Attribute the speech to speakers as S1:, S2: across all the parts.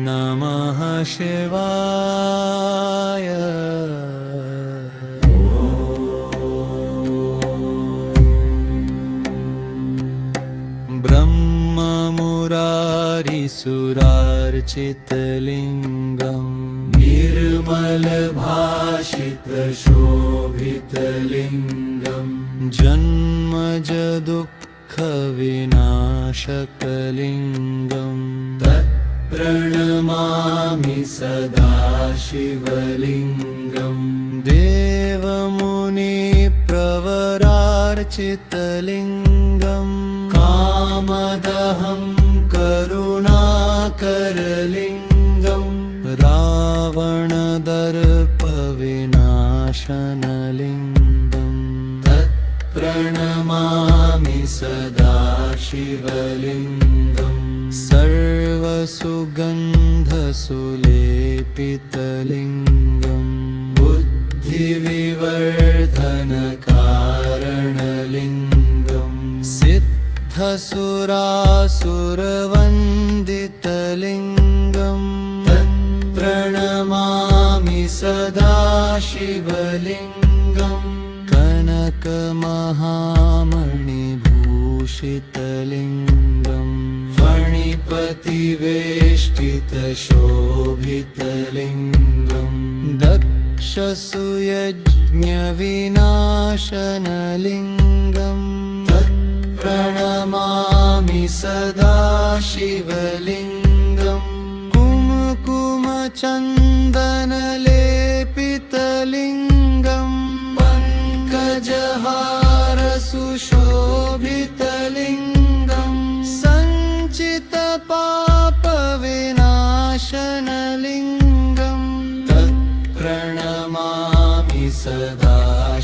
S1: नमः शिवाय। ब्रह्ममुरारिसुरार्चितलिङ्गम् निर्मलभाषितशोभितलिङ्गम् जन्मजदुःखविनाशकलिङ्गम् तत्प्रणमामि सदा शिवलिङ्गम् देवमुनिप्रवरार्चितलिङ्गम् कामदहं करुणाकरलिङ्गम् रावणदर्पविनाशनलिङ्गम् तत्प्रणमामि सदा शिवलिङ्गम् सर्वसुगन्धसुलेपितलिङ्गम् बुद्धिविवर्धनकारणलिङ्गम् सिद्धसुरासुरवन्दितलिङ्गम् तत्प्रणमामि सदा शिवलिङ्गम् कनकमहामणिभूषितलिङ्गम् फणिपतिवेष्टितशोभितलिङ्गम् दक्षसूयज्ञविनाशनलिङ्गम् तत्प्रणमामि सदा शिवलिङ्गम् कुमकुमचन्दनलेपितलिङ्गम् पङ्कजहारसुशोभितलिङ्गम् सञ्चितपापविनाशनलिङ्गम् तत्प्रणमामि सदा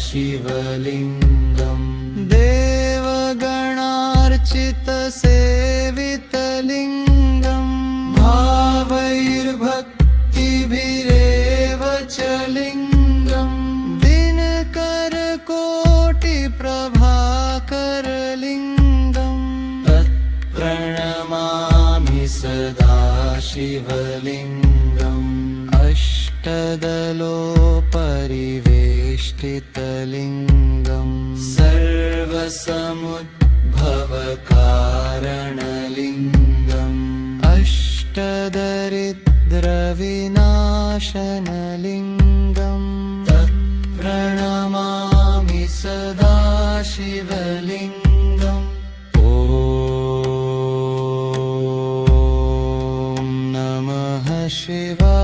S1: शिवलिङ्गम् देवगणार्चितसेवितलिङ्गम् भावैर्भक्तिभिरेव च लिङ्गम् दिनकरकोटिप्रभाकरलिङ्गम् तत्प्रणमामि सदा शिवलिङ्गम् अष्टदलोपरिवेष्टितलिङ्गम् सर्वसमुद्भवकारणलिङ्गम् अष्टदरिद्रविनाशनलिङ्गम् तत्प्रणमामि सदा शिवलिङ्गम् ॐ नमः शिवाय।